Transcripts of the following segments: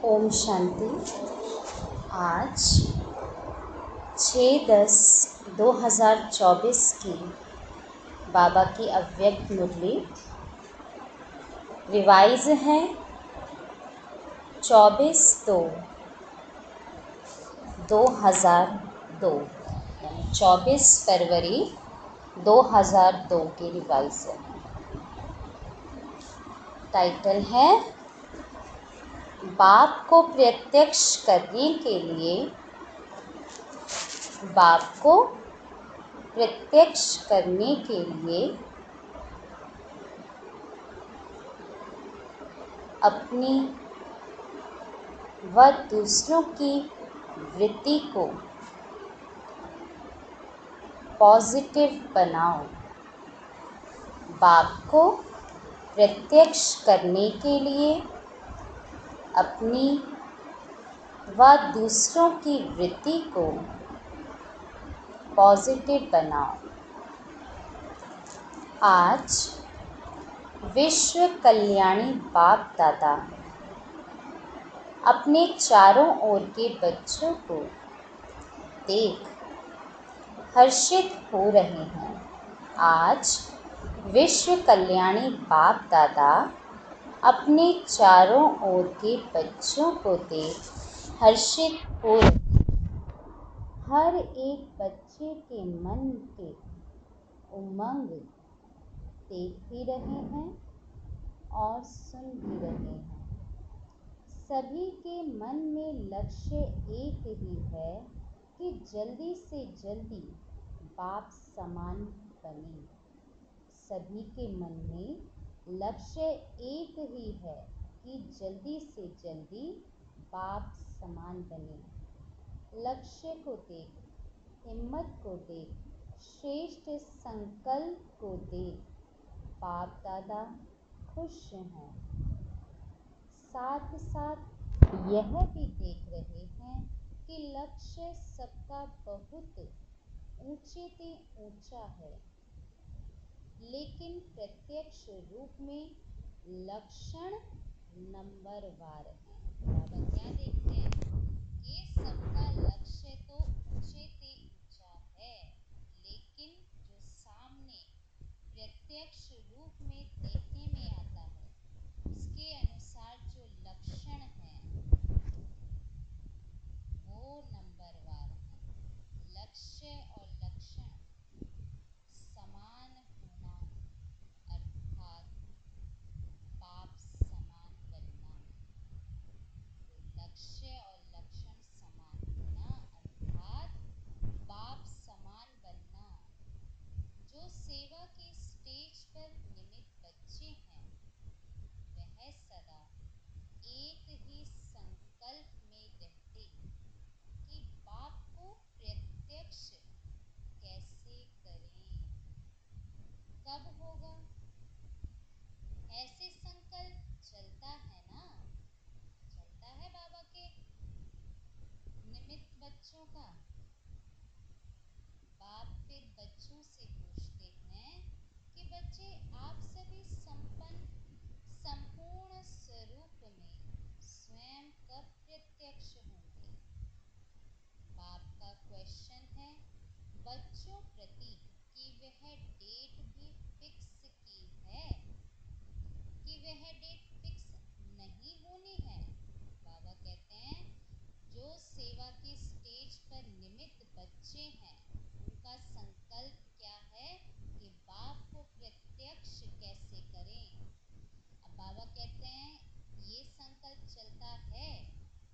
ओम शांति। आज 6/10/2024 की बाबा की अव्यक्त मुरली रिवाइज है 24/2/2002 यानी 24 फरवरी 2002 की रिवाइज है। टाइटल है बाप को प्रत्यक्ष करने के लिए, बाप को प्रत्यक्ष करने के लिए अपनी व दूसरों की वृत्ति को पॉजिटिव बनाओ। बाप को प्रत्यक्ष करने के लिए अपनी व दूसरों की वृत्ति को पॉजिटिव बनाओ। आज विश्व कल्याणी बाप दादा अपने चारों ओर के बच्चों को देख हर्षित हो रहे हैं। आज विश्व कल्याणी बाप दादा अपने चारों ओर के बच्चों को देख हर्षित हो रहे हैं। हर एक बच्चे के मन के उमंग देख भी रहे हैं और सुन भी रहे हैं। सभी के मन में लक्ष्य एक ही है कि जल्दी से जल्दी बाप समान बने। सभी के मन में लक्ष्य एक ही है कि जल्दी से जल्दी बाप समान बने। लक्ष्य को देख, हिम्मत को देख, श्रेष्ठ संकल्प को देख बाप दादा खुश हैं। साथ साथ यह भी देख रहे हैं कि लक्ष्य सबका बहुत ऊंचे से ऊंचा है, लेकिन प्रत्यक्ष रूप में लक्षण नंबरवार है। बाबा क्या देखते हैं? ये सबका लक्ष्य तो ऊंचे से ऊंचा है, लेकिन जो सामने प्रत्यक्ष रूप में देखने में आता है, उसके अनुसार जो लक्षण है वो नंबरवार है। लक्ष्य और लक्षण समान होना अर्थात बाप समान बनना। तो लक्ष्य और लक्षण समान होना अर्थात बाप समान बनना। जो सेवा के स्टेज पर निमित्त बच्चे हैं, वह सदा एक ही संकल्प में रहते कि बाप को प्रत्यक्ष कैसे करें, कब होगा। ऐसे संकल्प चलता है ना, चलता है बाबा के निमित्त बच्चों का। बाप फिर बच्चों से पूछते हैं कि बच्चे आप सभी संपूर्ण स्वरूप में स्वयं कब प्रत्यक्ष होंगे। बाप का क्वेश्चन है बच्चों प्रति कि वह डेट भी फिक्स की है कि वह डेट फिक्स नहीं होनी है। बाबा कहते हैं जो सेवा के स्टेज पर निमित्त बच्चे हैं, उनका संकल्प क्या है कि बाप को प्रत्यक्ष कैसे करें। अब बाबा कहते हैं ये संकल्प चलता है,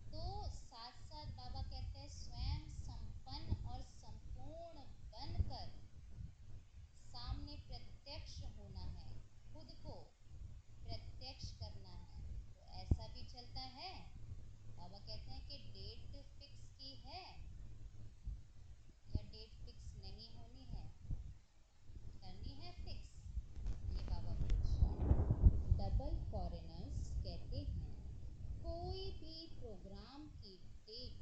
तो साथ साथ बाबा कहते हैं स्वयं संपन्न और संपूर्ण बनकर सामने प्रत्यक्ष होना है, खुद को प्रत्यक्ष करना है। तो ऐसा भी चलता है। बाबा कहते हैं कि डेट फिक्स की है या डेट फिक्स नहीं होनी है, करनी है फिक्स। ये बाबा पूछ रहे हैं। डबल फॉरेनर्स कहते हैं कोई भी प्रोग्राम की डेट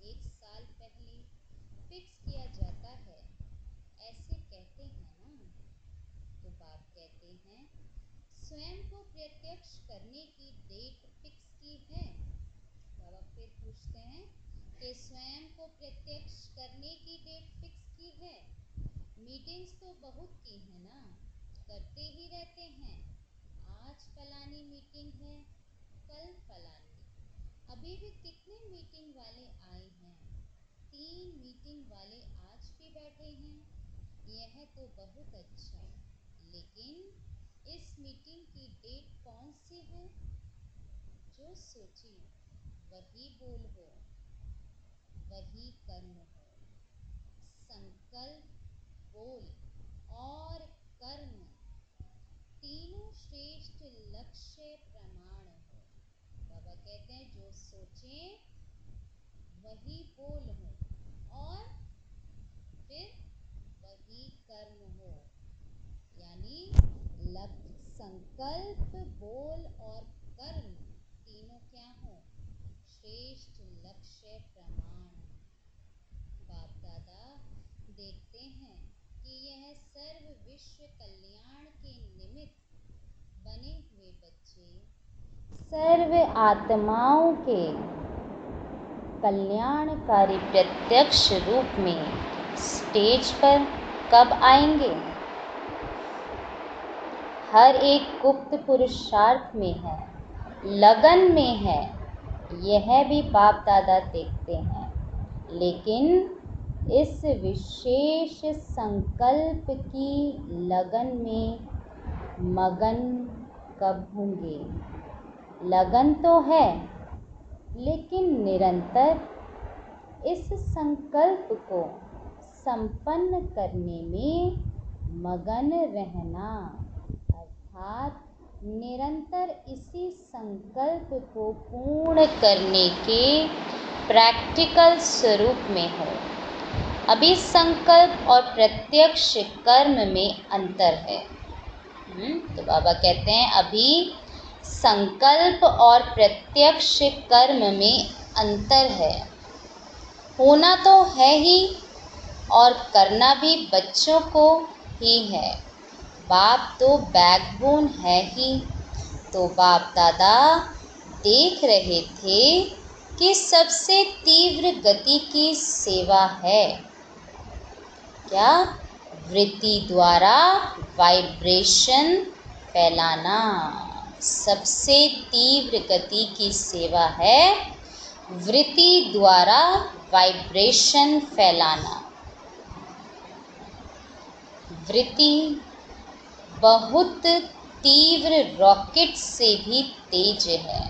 1 साल पहले फिक्स किया जाता है, ऐसे कहते हैं ना। तो बाप कहते हैं स्वयं को प्रत्यक्ष करने की डेट फिक्स की है। करने की डेट फिक्स की है? मीटिंग्स तो बहुत की है ना, करते ही रहते हैं। आज फलानी मीटिंग है, कल फलानी। अभी भी कितने मीटिंग वाले आए हैं? 3 मीटिंग वाले आज भी बैठे हैं। यह तो बहुत अच्छा, लेकिन इस मीटिंग की डेट कौन सी है? जो सोची वही बोल हो, वही कर्म हो। संकल्प, बोल और कर्म तीनों श्रेष्ठ लक्ष्य प्रमाण हो। बाबा कहते हैं जो सोचें वही बोल हो और फिर वही कर्म हो। यानी संकल्प, बोल और कर्म तीनों क्या हो? श्रेष्ठ लक्ष्य प्रमाण। बाप दादा देखते हैं कि यह सर्व विश्व कल्याण के निमित्त बने हुए बच्चे सर्व आत्माओं के कल्याणकारी प्रत्यक्ष रूप में स्टेज पर कब आएंगे? हर एक गुप्त पुरुषार्थ में है, लगन में है। यह भी बाप दादा देखते हैं, लेकिन इस विशेष संकल्प की लगन में मगन कब होंगे? लगन तो है, लेकिन निरंतर इस संकल्प को संपन्न करने में मगन रहना, अर्थात निरंतर इसी संकल्प को पूर्ण करने के प्रैक्टिकल स्वरूप में हो। अभी संकल्प और प्रत्यक्ष कर्म में अंतर है। तो बाबा कहते हैं अभी संकल्प और प्रत्यक्ष कर्म में अंतर है। होना तो है ही और करना भी बच्चों को ही है। बाप तो बैकबोन है ही। तो बाप दादा देख रहे थे कि सबसे तीव्र गति की सेवा है क्या? वृत्ति द्वारा वाइब्रेशन फैलाना। सबसे तीव्र गति की सेवा है वृत्ति द्वारा वाइब्रेशन फैलाना। वृत्ति बहुत तीव्र रॉकेट से भी तेज है।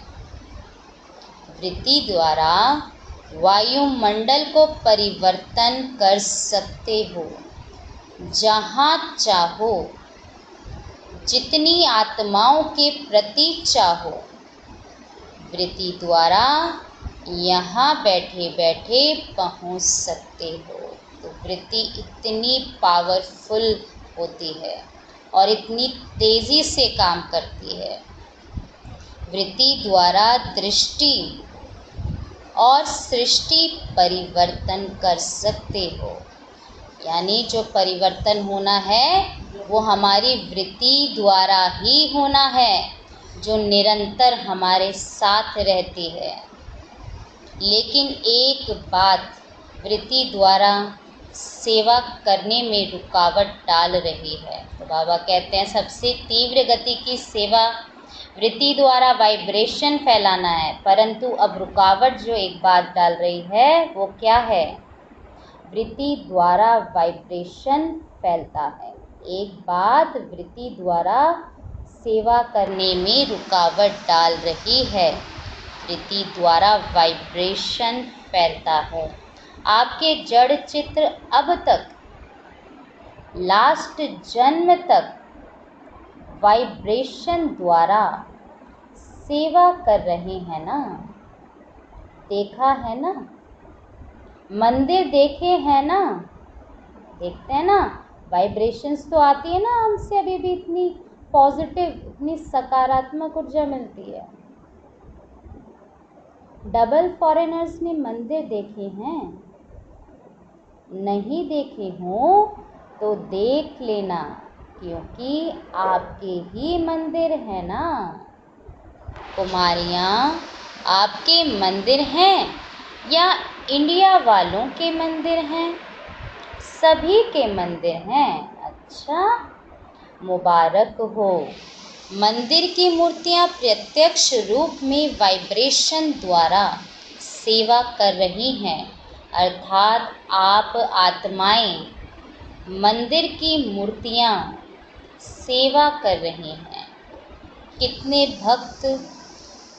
वृत्ति द्वारा वायुमंडल को परिवर्तन कर सकते हो, जहाँ चाहो, जितनी आत्माओं के प्रति चाहो। वृत्ति द्वारा यहाँ बैठे बैठे पहुँच सकते हो। तो वृत्ति इतनी पावरफुल होती है और इतनी तेज़ी से काम करती है। वृत्ति द्वारा दृष्टि और सृष्टि परिवर्तन कर सकते हो। यानी जो परिवर्तन होना है वो हमारी वृत्ति द्वारा ही होना है, जो निरंतर हमारे साथ रहती है। लेकिन एक बात वृत्ति द्वारा सेवा करने में रुकावट डाल रही है। तो बाबा कहते हैं सबसे तीव्र गति की सेवा वृत्ति द्वारा वाइब्रेशन फैलाना है, परंतु अब रुकावट जो एक बात डाल रही है वो क्या है? वृत्ति द्वारा वाइब्रेशन फैलता है। एक बात वृत्ति द्वारा सेवा करने में रुकावट डाल रही है। वृत्ति द्वारा वाइब्रेशन फैलता है। आपके जड़ चित्र अब तक लास्ट जन्म तक वाइब्रेशन द्वारा सेवा कर रहे हैं ना? देखा है ना? मंदिर देखे हैं ना? देखते हैं ना, वाइब्रेशंस तो आती है ना हमसे, अभी भी इतनी पॉजिटिव, इतनी सकारात्मक ऊर्जा मिलती है। डबल फॉरेनर्स ने मंदिर देखे हैं? नहीं देखे हो तो देख लेना, क्योंकि आपके ही मंदिर है ना। कुमारियाँ आपके मंदिर हैं या इंडिया वालों के मंदिर हैं, सभी के मंदिर हैं। अच्छा, मुबारक हो। मंदिर की मूर्तियां प्रत्यक्ष रूप में वाइब्रेशन द्वारा सेवा कर रही हैं, अर्थात आप आत्माएं मंदिर की मूर्तियां सेवा कर रही हैं। कितने भक्त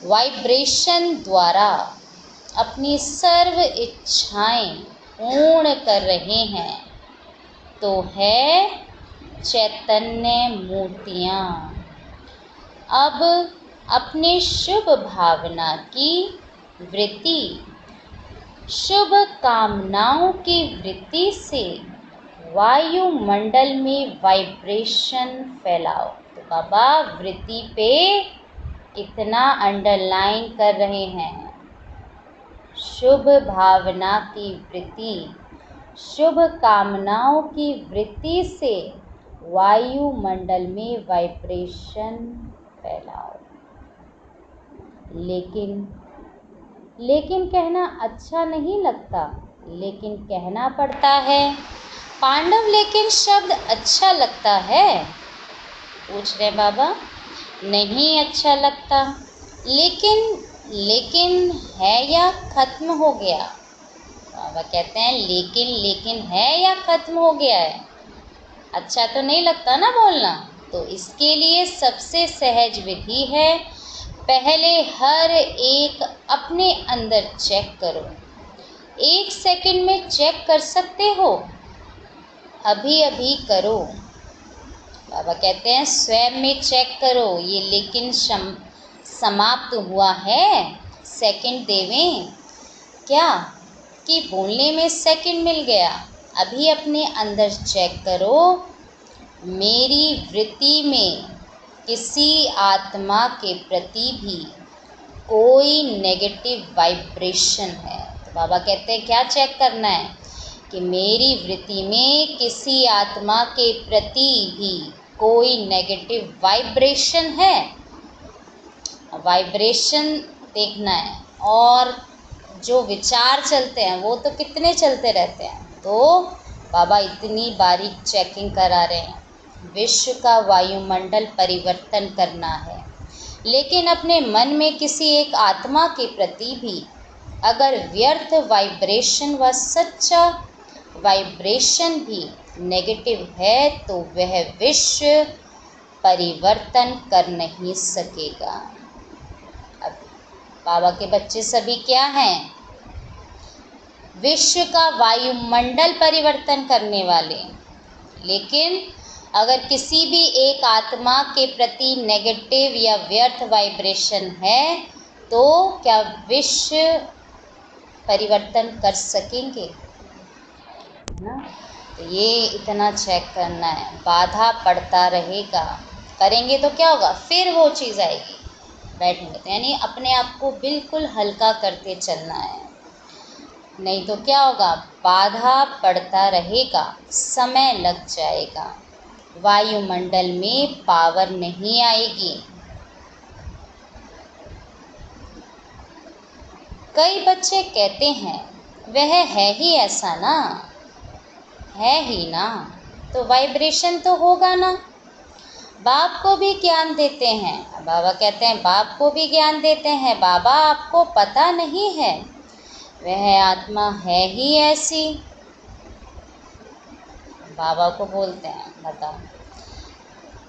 वाइब्रेशन द्वारा अपनी सर्व इच्छाएं पूर्ण कर रहे हैं, तो है चैतन्य मूर्तियां। अब अपने शुभ भावना की वृत्ति, शुभ कामनाओं की वृत्ति से वायुमंडल में वाइब्रेशन फैलाओ। तो बाबा वृत्ति पे कितना अंडरलाइन कर रहे हैं। शुभ भावना की वृत्ति, शुभ कामनाओं की वृत्ति से वायुमंडल में वाइब्रेशन फैलाओ। लेकिन कहना अच्छा नहीं लगता, लेकिन कहना पड़ता है। पांडव लेकिन शब्द अच्छा लगता है? पूछ रहे बाबा। नहीं अच्छा लगता, लेकिन है या खत्म हो गया? बाबा कहते हैं लेकिन है या खत्म हो गया है? अच्छा तो नहीं लगता ना बोलना। तो इसके लिए सबसे सहज विधि है, पहले हर एक अपने अंदर चेक करो। 1 सेकंड में चेक कर सकते हो? अभी अभी करो। बाबा कहते हैं स्वयं में चेक करो। ये लेकिन समाप्त हुआ है, सेकंड देवें क्या कि बोलने में सेकंड मिल गया? अभी अपने अंदर चेक करो, मेरी वृत्ति में किसी आत्मा के प्रति भी कोई नेगेटिव वाइब्रेशन है? तो बाबा कहते हैं क्या चेक करना है कि मेरी वृत्ति में किसी आत्मा के प्रति भी कोई नेगेटिव वाइब्रेशन है? वाइब्रेशन देखना है। और जो विचार चलते हैं वो तो कितने चलते रहते हैं। तो बाबा इतनी बारीक चेकिंग करा रहे हैं। विश्व का वायुमंडल परिवर्तन करना है, लेकिन अपने मन में किसी एक आत्मा के प्रति भी अगर व्यर्थ वाइब्रेशन व सच्चा वाइब्रेशन भी नेगेटिव है, तो वह विश्व परिवर्तन कर नहीं सकेगा। अब बाबा के बच्चे सभी क्या हैं? विश्व का वायुमंडल परिवर्तन करने वाले। लेकिन अगर किसी भी एक आत्मा के प्रति नेगेटिव या व्यर्थ वाइब्रेशन है, तो क्या विश्व परिवर्तन कर सकेंगे ना? तो ये इतना चेक करना है। बाधा पड़ता रहेगा, करेंगे तो क्या होगा? फिर वो चीज़ आएगी। बैठेंगे तो यानी अपने आप को बिल्कुल हल्का करते चलना है, नहीं तो क्या होगा? बाधा पड़ता रहेगा, समय लग जाएगा, वायुमंडल में पावर नहीं आएगी। कई बच्चे कहते हैं वह है ही ऐसा ना, है ही ना, तो वाइब्रेशन तो होगा ना। बाप को भी ज्ञान देते हैं। बाबा कहते हैं बाप को भी ज्ञान देते हैं। बाबा आपको पता नहीं है, वह आत्मा है ही ऐसी। बाबा को बोलते हैं बताओ।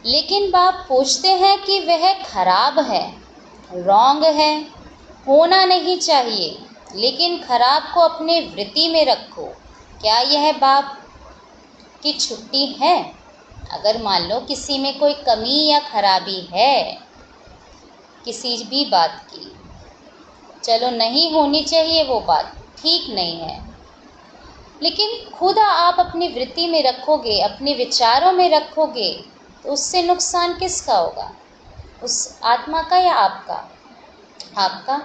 लेकिन बाप पूछते हैं कि वह खराब है, रॉन्ग है, होना नहीं चाहिए, लेकिन खराब को अपने वृत्ति में रखो। क्या यह बाप की छुट्टी है? अगर मान लो किसी में कोई कमी या खराबी है किसी भी बात की, चलो नहीं होनी चाहिए वो बात, ठीक नहीं है, लेकिन खुद आप अपनी वृत्ति में रखोगे, अपने विचारों में रखोगे, तो उससे नुकसान किसका होगा? उस आत्मा का या आपका? आपका।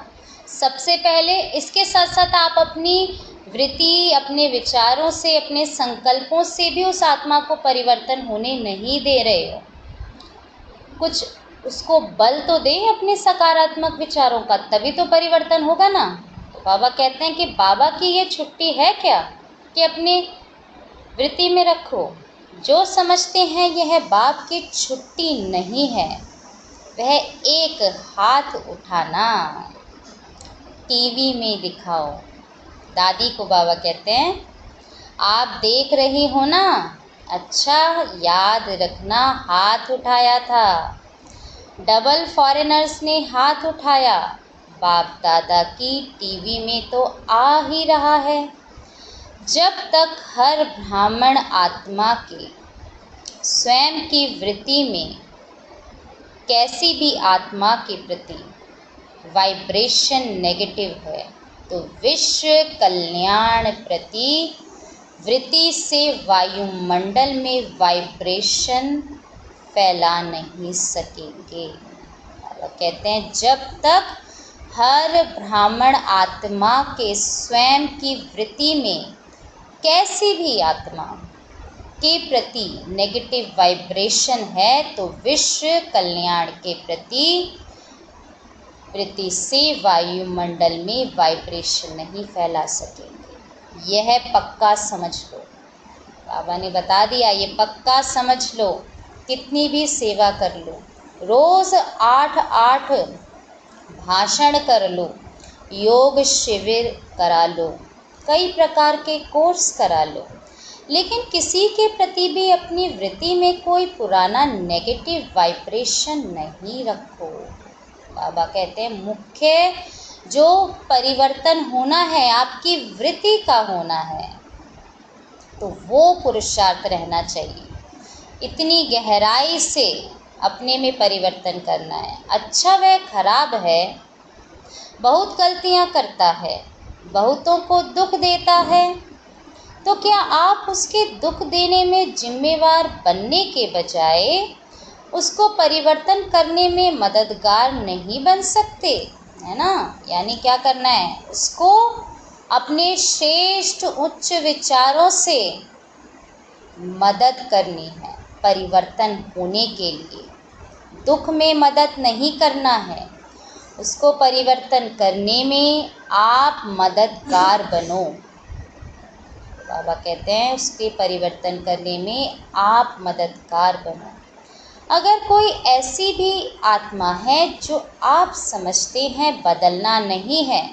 सबसे पहले इसके साथ साथ आप अपनी वृत्ति, अपने विचारों से, अपने संकल्पों से भी उस आत्मा को परिवर्तन होने नहीं दे रहे हो। कुछ उसको बल तो दें अपने सकारात्मक विचारों का, तभी तो परिवर्तन होगा ना। तो बाबा कहते हैं कि बाबा की ये छुट्टी है क्या कि अपनी वृत्ति में रखो। जो समझते हैं यह बाप की छुट्टी नहीं है, वह एक हाथ उठाना टीवी में दिखाओ। दादी को बाबा कहते हैं आप देख रही हो ना, अच्छा याद रखना हाथ उठाया था। डबल फॉरेनर्स ने हाथ उठाया, बाप दादा की टीवी में तो आ ही रहा है। जब तक हर ब्राह्मण आत्मा के स्वयं की वृत्ति में कैसी भी आत्मा के प्रति वाइब्रेशन नेगेटिव है, तो विश्व कल्याण प्रति वृत्ति से वायुमंडल में वाइब्रेशन फैला नहीं सकेंगे। बाबा कहते हैं जब तक हर ब्राह्मण आत्मा के स्वयं की वृत्ति में कैसी भी आत्मा के प्रति नेगेटिव वाइब्रेशन है, तो विश्व कल्याण के प्रति वृत्ति से वायुमंडल में वाइब्रेशन नहीं फैला सकेंगे। यह पक्का समझ लो। बाबा ने बता दिया, ये पक्का समझ लो। कितनी भी सेवा कर लो, रोज़ 8 भाषण कर लो, योग शिविर करा लो, कई प्रकार के कोर्स करा लो, लेकिन किसी के प्रति भी अपनी वृत्ति में कोई पुराना नेगेटिव वाइब्रेशन नहीं रखो। बाबा कहते हैं मुख्य जो परिवर्तन होना है आपकी वृत्ति का होना है, तो वो पुरुषार्थ रहना चाहिए। इतनी गहराई से अपने में परिवर्तन करना है। अच्छा वह खराब है, बहुत गलतियां करता है, बहुतों को दुख देता है, तो क्या आप उसके दुख देने में जिम्मेवार बनने के बजाय उसको परिवर्तन करने में मददगार नहीं बन सकते, है ना? यानी क्या करना है, उसको अपने श्रेष्ठ उच्च विचारों से मदद करनी है परिवर्तन होने के लिए। दुख में मदद नहीं करना है, उसको परिवर्तन करने में आप मददगार बनो। बाबा कहते हैं उसके परिवर्तन करने में आप मददगार बनो। अगर कोई ऐसी भी आत्मा है जो आप समझते हैं बदलना नहीं है,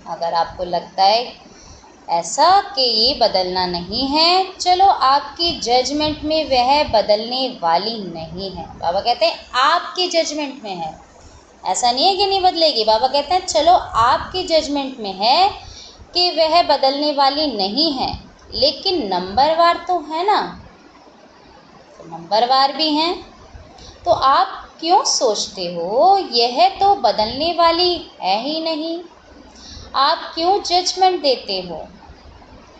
अगर आपको लगता है ऐसा कि ये बदलना नहीं है, चलो आपकी जजमेंट में वह बदलने वाली नहीं है। बाबा कहते हैं आपकी जजमेंट में है, ऐसा नहीं है कि नहीं बदलेगी। बाबा कहते हैं चलो आपकी जजमेंट में है कि वह बदलने वाली नहीं है, लेकिन नंबरवार तो है ना, तो नंबरवार भी हैं, तो आप क्यों सोचते हो यह तो बदलने वाली है ही नहीं? आप क्यों जजमेंट देते हो?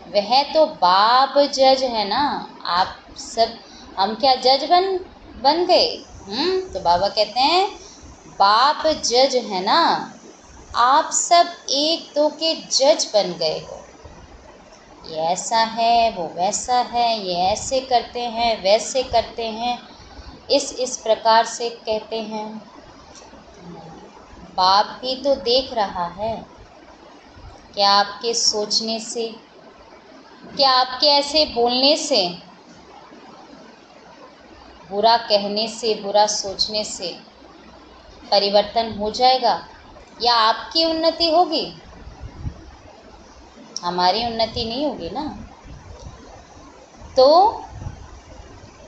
वह तो बाप जज है ना। आप सब, हम क्या जज बन गए? तो बाबा कहते हैं बाप जज है ना, आप सब एक दो के जज बन गए हो। ये ऐसा है, वो वैसा है, ये ऐसे करते हैं, वैसे करते हैं, इस प्रकार से कहते हैं। बाप भी तो देख रहा है, क्या आपके सोचने से, क्या आपके ऐसे बोलने से, बुरा कहने से, बुरा सोचने से परिवर्तन हो जाएगा या आपकी उन्नति होगी? हमारी उन्नति नहीं होगी ना। तो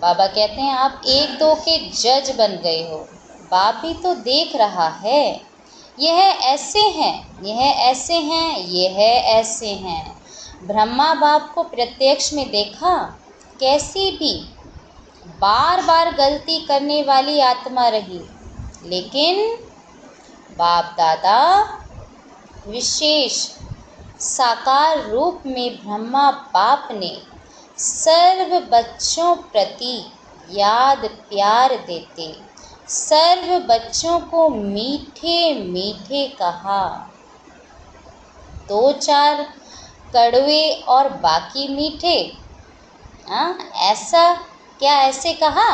बाबा कहते हैं आप एक दो के जज बन गए हो, बाप भी तो देख रहा है, यह ऐसे हैं, यह ऐसे हैं, यह ऐसे हैं। ब्रह्मा बाप को प्रत्यक्ष में देखा, कैसी भी बार बार गलती करने वाली आत्मा रही, लेकिन बाप दादा विशेष साकार रूप में ब्रह्मा बाप ने सर्व बच्चों प्रति याद प्यार देते, सर्व बच्चों को मीठे मीठे कहा। 2-4 कड़वे और बाकी मीठे, ऐसा क्या ऐसे कहा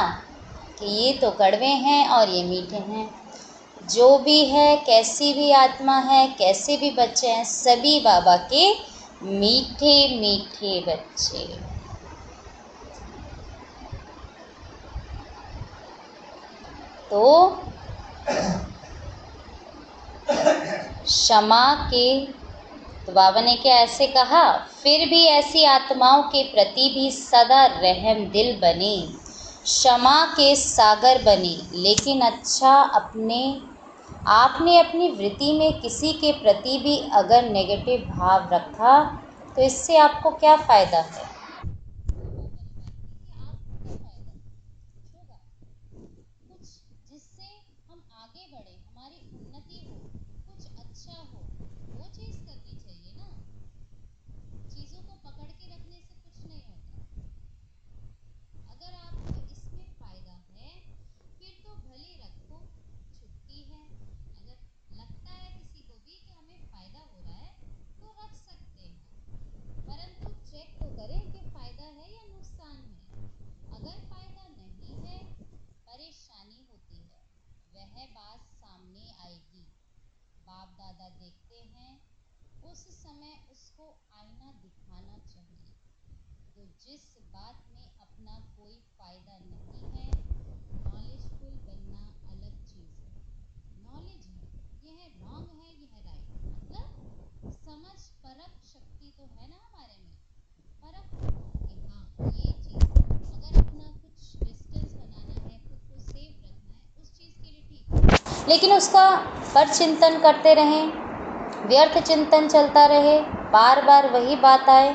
कि ये तो कड़वे हैं और ये मीठे हैं? जो भी है, कैसी भी आत्मा है, कैसे भी बच्चे हैं, सभी बाबा के मीठे मीठे बच्चे। तो क्षमा के, तो बाबा ने क्या ऐसे कहा, फिर भी ऐसी आत्माओं के प्रति भी सदा रहम दिल बने, क्षमा के सागर बने। लेकिन अच्छा, आपने अपनी वृत्ति में किसी के प्रति भी अगर नेगेटिव भाव रखा तो इससे आपको क्या फ़ायदा है? कुछ जिससे हम आगे बढ़े, हमारी उन्नति हो, कुछ अच्छा हो, वो चीज़ करनी चाहिए ना। चीज़ों को पकड़ के रखने से कुछ नहीं होता। अगर आपको इसमें फ़ायदा है फिर तो भले रखो, छुट्टी है। अगर लगता है किसी को भी कि हमें फ़ायदा हो रहा है तो रख सकते हैं, परंतु चेक तो करें कि फ़ायदा है या नुकसान है। अगर फ़ायदा नहीं है, परेशानी होती है, वह बात सामने आएगी। बाप दादा देखते हैं, उस समय उसको आईना दिखाना चाहिए। तो जिस बात में अपना कोई फ़ायदा नहीं है, नॉलेजफुल बनना अलग चीज़ है। नॉलेज है, यह रॉन्ग है, यह राइट, मतलब समझ परख शक्ति तो है ना हमारे में, परख कि हाँ ये चीज़, अगर अपना कुछ डिस्टेंस बनाना है, खुद को सेफ रखना है, उस चीज़ के लिए ठीक है। लेकिन उसका पर चिंतन करते रहें, व्यर्थ चिंतन चलता रहे, बार बार वही बात आए,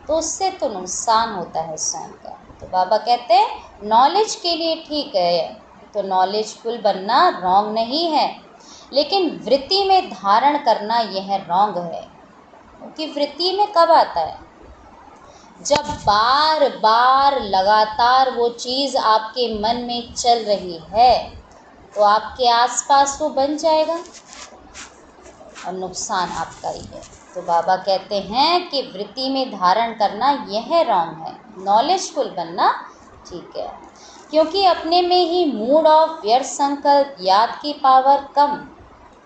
तो उससे तो नुकसान होता है स्वयं का। तो बाबा कहते हैं नॉलेज के लिए ठीक है, तो नॉलेजफुल बनना रॉन्ग नहीं है, लेकिन वृत्ति में धारण करना यह रॉन्ग है। क्योंकि वृत्ति में कब आता है? जब बार बार लगातार वो चीज़ आपके मन में चल रही है तो आपके आसपास वो बन जाएगा और नुकसान आपका ही है। तो बाबा कहते हैं कि वृत्ति में धारण करना यह रॉन्ग है, नॉलेजफुल बनना ठीक है। क्योंकि अपने में ही मूड ऑफ व्यर्थ संकल्प, याद की पावर कम,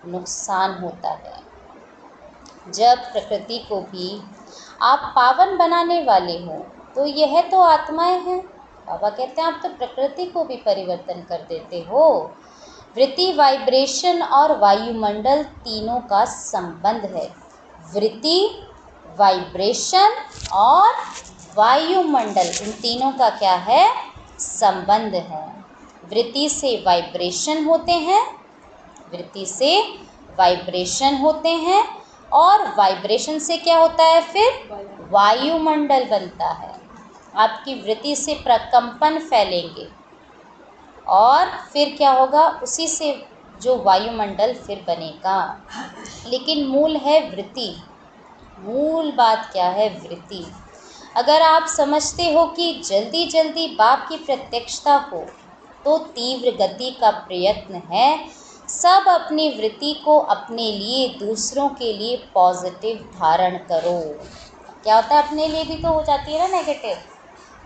नुकसान होता है। जब प्रकृति को भी आप पावन बनाने वाले हो तो यह तो आत्माएं हैं। बाबा कहते हैं आप तो प्रकृति को भी परिवर्तन कर देते हो। वृत्ति, वाइब्रेशन और वायुमंडल तीनों का संबंध है। वृत्ति, वाइब्रेशन और वायुमंडल, इन तीनों का क्या है? संबंध है। वृत्ति से वाइब्रेशन होते हैं, वृत्ति से वाइब्रेशन होते हैं, और वाइब्रेशन से क्या होता है? फिर वायुमंडल बनता है। आपकी वृत्ति से प्रकंपन फैलेंगे और फिर क्या होगा? उसी से जो वायुमंडल फिर बनेगा। लेकिन मूल है वृत्ति। मूल बात क्या है? वृत्ति। अगर आप समझते हो कि जल्दी जल्दी बाप की प्रत्यक्षता हो तो तीव्र गति का प्रयत्न है। सब अपनी वृत्ति को अपने लिए, दूसरों के लिए पॉजिटिव धारण करो। क्या होता है? अपने लिए भी तो हो जाती है ना नेगेटिव।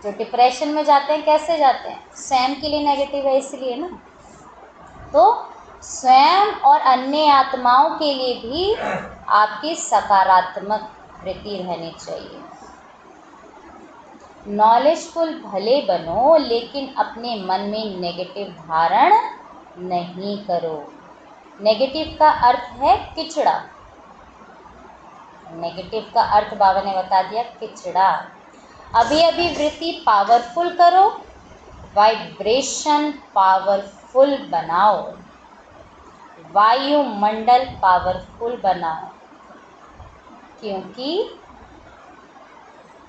जो डिप्रेशन में जाते हैं कैसे जाते हैं? स्वयं के लिए नेगेटिव है इसलिए ना। तो स्वयं और अन्य आत्माओं के लिए भी आपकी सकारात्मक वृत्ति रहनी चाहिए। नॉलेजफुल भले बनो, लेकिन अपने मन में नेगेटिव धारण नहीं करो। नेगेटिव का अर्थ है किचड़ा। नेगेटिव का अर्थ बाबा ने बता दिया, किचड़ा। अभी अभी वृत्ति पावरफुल करो, वाइब्रेशन पावरफुल बनाओ, वायुमंडल पावरफुल बनाओ। क्योंकि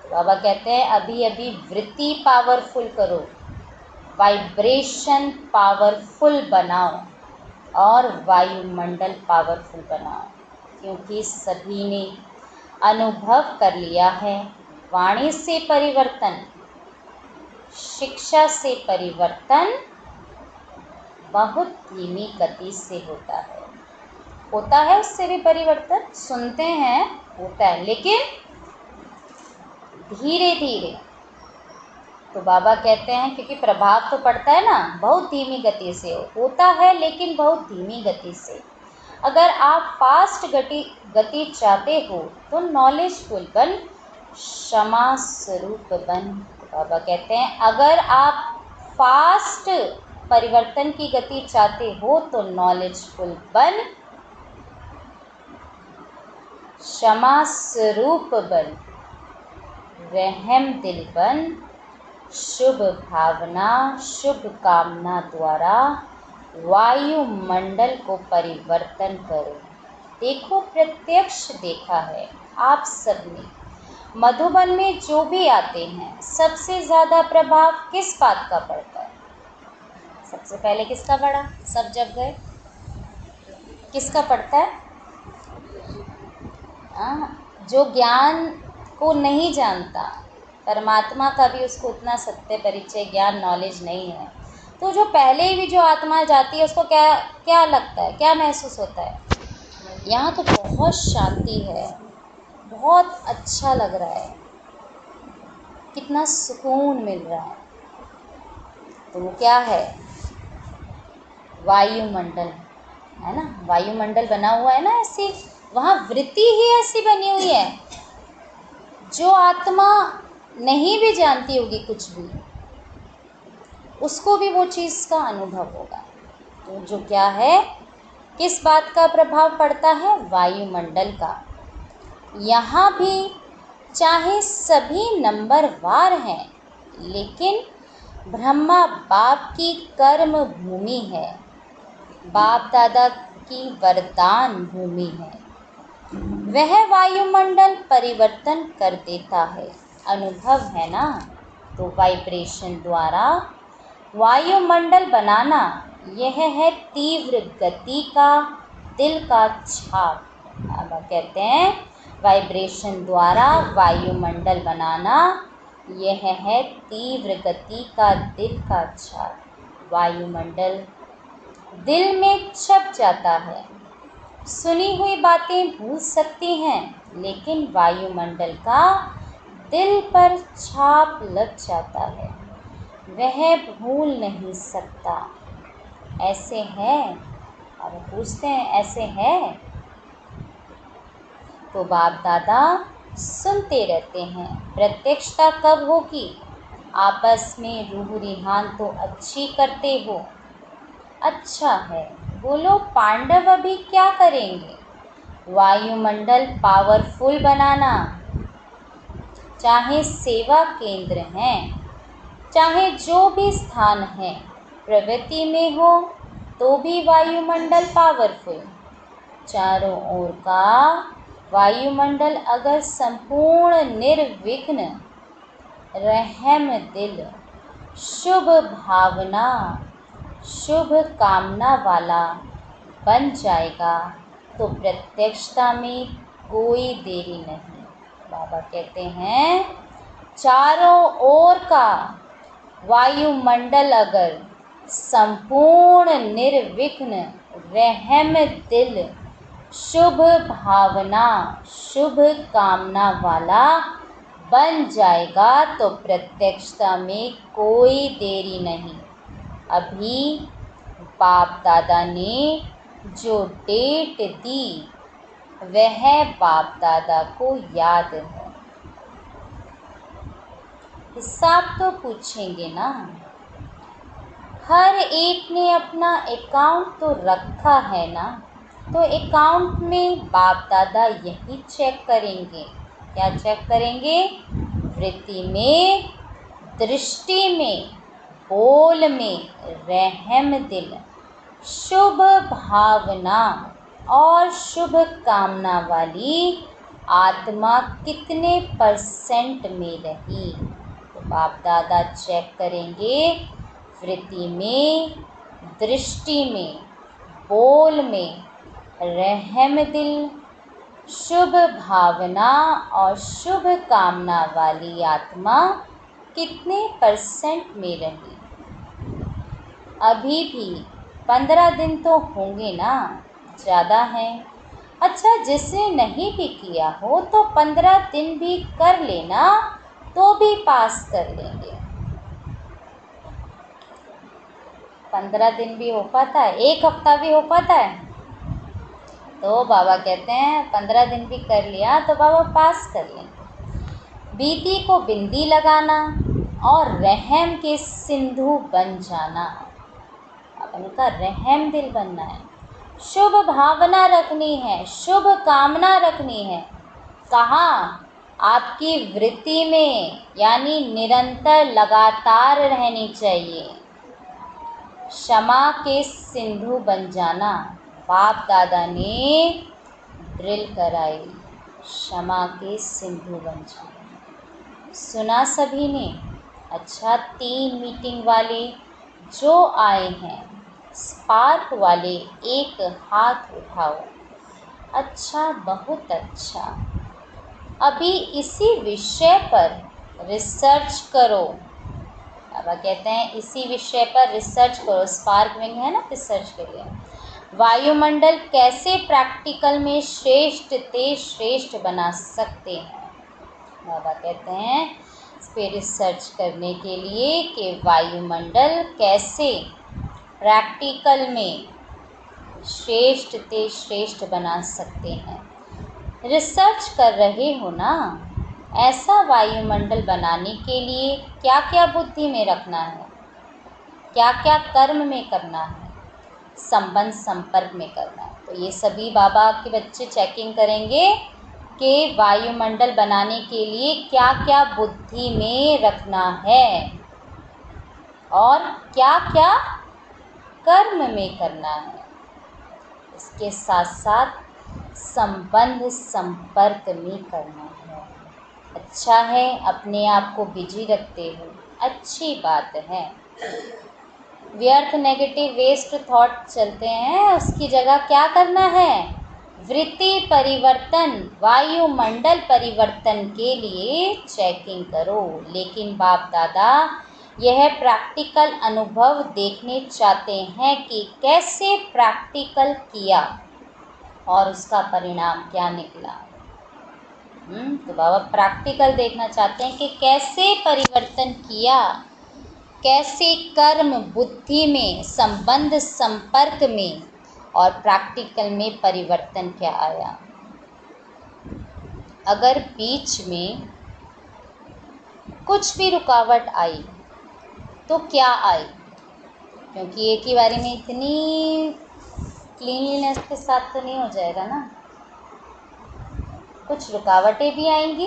बाबा कहते हैं अभी अभी वृत्ति पावरफुल करो, वाइब्रेशन पावरफुल बनाओ और वायुमंडल पावरफुल बनाओ। क्योंकि सभी ने अनुभव कर लिया है, वाणी से परिवर्तन, शिक्षा से परिवर्तन बहुत धीमी गति से होता है। होता है उससे भी परिवर्तन, सुनते हैं होता है, लेकिन धीरे धीरे। तो बाबा कहते हैं क्योंकि प्रभाव तो पड़ता है ना, बहुत धीमी गति से होता है, लेकिन बहुत धीमी गति से। अगर आप फास्ट गति चाहते हो तो नॉलेजफुल बन, क्षमा स्वरूप बन। बाबा कहते हैं अगर आप फास्ट परिवर्तन की गति चाहते हो तो नॉलेजफुल बन, क्षमा स्वरूप बन, रहम दिल बन, शुभ भावना शुभ कामना द्वारा वायुमंडल को परिवर्तन करो। देखो, प्रत्यक्ष देखा है आप सबने, मधुबन में जो भी आते हैं सबसे ज़्यादा प्रभाव किस बात का पड़ता है? सबसे पहले किसका पड़ा? सब जब गए किसका पड़ता है? जो ज्ञान को नहीं जानता, परमात्मा का भी उसको उतना सत्य परिचय ज्ञान नॉलेज नहीं है, तो जो पहले भी जो आत्मा जाती है उसको क्या क्या लगता है, क्या महसूस होता है? यहाँ तो बहुत शांति है, बहुत अच्छा लग रहा है, कितना सुकून मिल रहा है। तो वो क्या है? वायुमंडल है ना, वायुमंडल बना हुआ है ना ऐसी, वहाँ वृत्ति ही ऐसी बनी हुई है। जो आत्मा नहीं भी जानती होगी कुछ भी, उसको भी वो चीज़ का अनुभव होगा। तो जो क्या है, किस बात का प्रभाव पड़ता है? वायुमंडल का। यहाँ भी चाहे सभी नंबरवार हैं, लेकिन ब्रह्मा बाप की कर्म भूमि है, बाप दादा की वरदान भूमि है। वह वायुमंडल परिवर्तन कर देता है, अनुभव है ना। तो वाइब्रेशन द्वारा वायुमंडल बनाना, यह है तीव्र गति का दिल का छाप। अब कहते हैं वाइब्रेशन द्वारा वायुमंडल बनाना, यह है तीव्र गति का दिल का छाप। वायुमंडल दिल में छप जाता है। सुनी हुई बातें भूल सकती हैं, लेकिन वायुमंडल का दिल पर छाप लग जाता है, वह भूल नहीं सकता। ऐसे है? अब पूछते हैं ऐसे है? तो बाप दादा सुनते रहते हैं। प्रत्यक्षता कब होगी? आपस में रूह रिहान तो अच्छी करते हो, अच्छा है। बोलो, पांडव अभी क्या करेंगे? वायुमंडल पावरफुल बनाना, चाहे सेवा केंद्र हैं, चाहे जो भी स्थान है, प्रवृत्ति में हो तो भी वायुमंडल पावरफुल। चारों ओर का वायुमंडल अगर संपूर्ण निर्विघ्न, रहम दिल, शुभ भावना शुभ कामना वाला बन जाएगा तो प्रत्यक्षता में कोई देरी नहीं। बाबा कहते हैं चारों ओर का वायुमंडल अगर संपूर्ण निर्विघ्न, रहम दिल, शुभ भावना शुभ कामना वाला बन जाएगा तो प्रत्यक्षता में कोई देरी नहीं। अभी बाप दादा ने जो डेट दी वह बाप दादा को याद है। हिसाब तो पूछेंगे ना। हर एक ने अपना अकाउंट तो रखा है ना, तो अकाउंट में बाप दादा यही चेक करेंगे। क्या चेक करेंगे? वृत्ति में, दृष्टि में, बोल में, रहम दिल, शुभ भावना और शुभ कामना वाली आत्मा कितने % में रही। तो बाप दादा चेक करेंगे वृत्ति में, दृष्टि में, बोल में, रहम दिल, शुभ भावना और शुभ कामना वाली आत्मा कितने % में रही। अभी भी 15 दिन तो होंगे ना, ज़्यादा हैं। अच्छा, जिसने नहीं भी किया हो तो 15 दिन भी कर लेना तो भी पास कर लेंगे। 15 दिन भी हो पाता है, 1 हफ्ता भी हो पाता है? तो बाबा कहते हैं 15 दिन भी कर लिया तो बाबा पास कर लेंगे। बीती को बिंदी लगाना और रहम के सिंधु बन जाना। अब उनका रहम दिल बनना है, शुभ भावना रखनी है, शुभ कामना रखनी है। कहाँ? आपकी वृत्ति में, यानी निरंतर लगातार रहनी चाहिए। क्षमा के सिंधु बन जाना, बाप दादा ने ड्रिल कराई, क्षमा के सिंधु बन जाना। सुना सभी ने? अच्छा, 3 मीटिंग वाले जो आए हैं, स्पार्क वाले एक हाथ उठाओ। अच्छा, बहुत अच्छा। अभी इसी विषय पर रिसर्च करो। बाबा कहते हैं इसी विषय पर रिसर्च करो। स्पार्क विंग है ना, रिसर्च के लिए। वायुमंडल कैसे प्रैक्टिकल में श्रेष्ठ ते श्रेष्ठ बना सकते हैं। बाबा कहते हैं इस पर रिसर्च करने के लिए कि वायुमंडल कैसे प्रैक्टिकल में श्रेष्ठ ते श्रेष्ठ बना सकते हैं। रिसर्च कर रहे हो ना? ऐसा वायुमंडल बनाने के लिए क्या क्या बुद्धि में रखना है, क्या क्या कर्म में करना है, संबंध संपर्क में करना है। तो ये सभी बाबा के बच्चे चेकिंग करेंगे कि वायुमंडल बनाने के लिए क्या क्या बुद्धि में रखना है और क्या क्या कर्म में करना है। इसके साथ साथ संबंध संपर्क में करना है। अच्छा है, अपने आप को बिजी रखते हो, अच्छी बात है। व्यर्थ नेगेटिव वेस्ट थॉट चलते हैं, उसकी जगह क्या करना है? वृत्ति परिवर्तन, वायुमंडल परिवर्तन के लिए चेकिंग करो। लेकिन बाप दादा यह प्रैक्टिकल अनुभव देखने चाहते हैं कि कैसे प्रैक्टिकल किया और उसका परिणाम क्या निकला। तो बाबा प्रैक्टिकल देखना चाहते हैं कि कैसे परिवर्तन किया, कैसे कर्म बुद्धि में, संबंध संपर्क में और प्रैक्टिकल में परिवर्तन क्या आया। अगर बीच में कुछ भी रुकावट आई तो क्या आई? क्योंकि एक ही बारी में इतनी क्लीनलीनेस के साथ तो नहीं हो जाएगा ना, कुछ रुकावटें भी आएंगी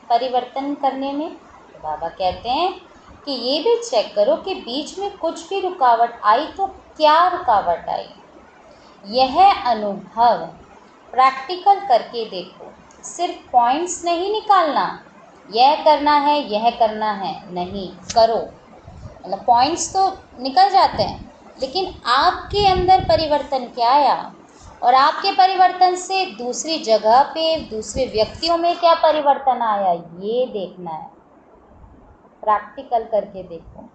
परिवर्तन करने में। तो बाबा कहते हैं कि ये भी चेक करो कि बीच में कुछ भी रुकावट आई तो क्या रुकावट आई। यह अनुभव प्रैक्टिकल करके देखो। सिर्फ पॉइंट्स नहीं निकालना, यह करना है यह करना है, नहीं करो। मतलब पॉइंट्स तो निकल जाते हैं, लेकिन आपके अंदर परिवर्तन क्या आया और आपके परिवर्तन से दूसरी जगह पे, दूसरे व्यक्तियों में क्या परिवर्तन आया, ये देखना है। प्रैक्टिकल करके देखो,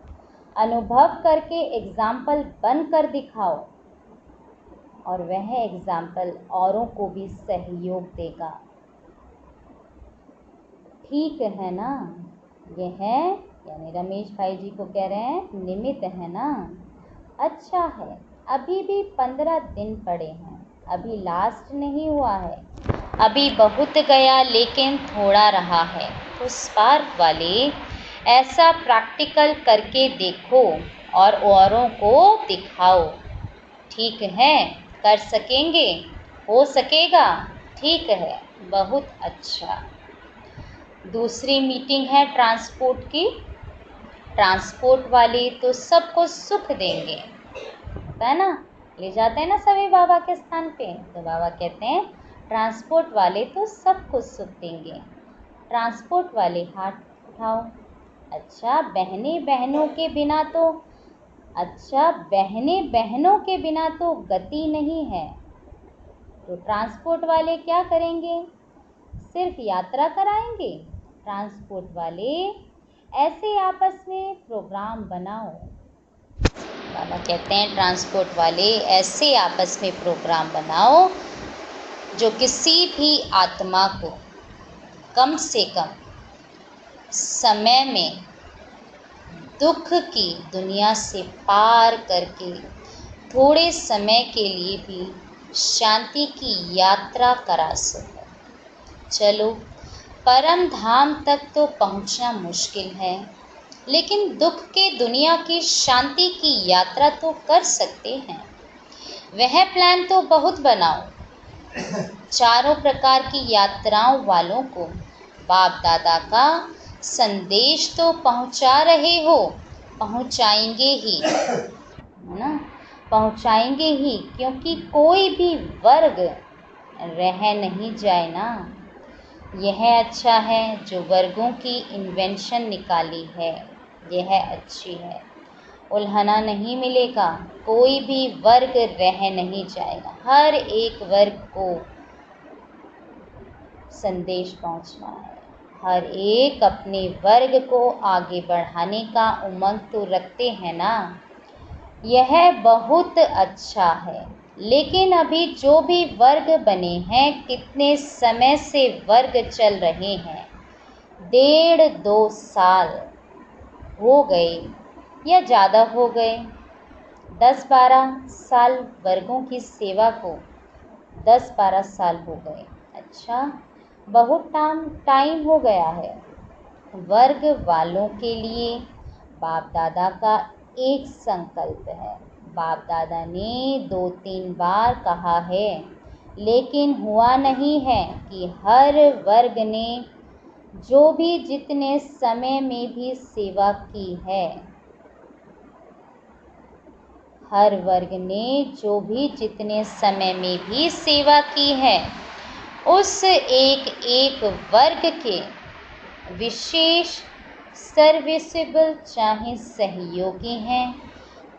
अनुभव करके एग्जाम्पल बनकर दिखाओ और वह एग्जाम्पल औरों को भी सहयोग देगा। ठीक है ना? ये है, यानी रमेश भाई जी को कह रहे हैं निमित्त है ना? अच्छा है, अभी भी 15 दिन पड़े हैं, अभी लास्ट नहीं हुआ है, अभी बहुत गया लेकिन थोड़ा रहा है। तो स्पार्क वाले ऐसा प्रैक्टिकल करके देखो और औरों को दिखाओ। ठीक है, कर सकेंगे, हो सकेगा, ठीक है, बहुत अच्छा। दूसरी मीटिंग है ट्रांसपोर्ट की। ट्रांसपोर्ट वाले तो सबको सुख देंगे, है ना, ले जाते हैं ना सभी बाबा के स्थान पे। तो बाबा कहते हैं ट्रांसपोर्ट वाले तो सबको सुख देंगे। ट्रांसपोर्ट वाले हाथ उठाओ। अच्छा, बहनें बहनों के बिना तो, अच्छा बहनें बहनों के बिना तो गति नहीं है। तो ट्रांसपोर्ट वाले क्या करेंगे? सिर्फ यात्रा कराएंगे? ट्रांसपोर्ट वाले ऐसे आपस में प्रोग्राम बनाओ। बाबा कहते हैं ट्रांसपोर्ट वाले ऐसे आपस में प्रोग्राम बनाओ जो किसी भी आत्मा को कम से कम समय में दुख की दुनिया से पार करके थोड़े समय के लिए भी शांति की यात्रा करा सको। चलो, परम धाम तक तो पहुंचना मुश्किल है, लेकिन दुख के दुनिया की शांति की यात्रा तो कर सकते हैं। वह प्लान तो बहुत बनाओ। चारों प्रकार की यात्राओं वालों को बाप दादा का संदेश तो पहुंचा रहे हो, पहुंचाएंगे ही, है ना, पहुंचाएंगे ही, क्योंकि कोई भी वर्ग रह नहीं जाए ना। यह अच्छा है जो वर्गों की इन्वेंशन निकाली है, यह अच्छी है। उल्हना नहीं मिलेगा, कोई भी वर्ग रह नहीं जाएगा। हर एक वर्ग को संदेश पहुंचना है। हर एक अपने वर्ग को आगे बढ़ाने का उमंग तो रखते हैं ना, यह बहुत अच्छा है। लेकिन अभी जो भी वर्ग बने हैं, कितने समय से वर्ग चल रहे हैं, 1.5-2 साल हो गए या ज़्यादा हो गए, 10-12 साल वर्गों की सेवा को 10-12 साल हो गए। अच्छा, बहुत टाइम हो गया है। वर्ग वालों के लिए बाप दादा का एक संकल्प है। बाप दादा ने 2-3 बार कहा है, लेकिन हुआ नहीं है कि हर वर्ग ने जो भी जितने समय में भी सेवा की है, हर वर्ग ने जो भी जितने समय में भी सेवा की है, उस एक वर्ग के विशेष सर्विसेबल, चाहे सहयोगी हैं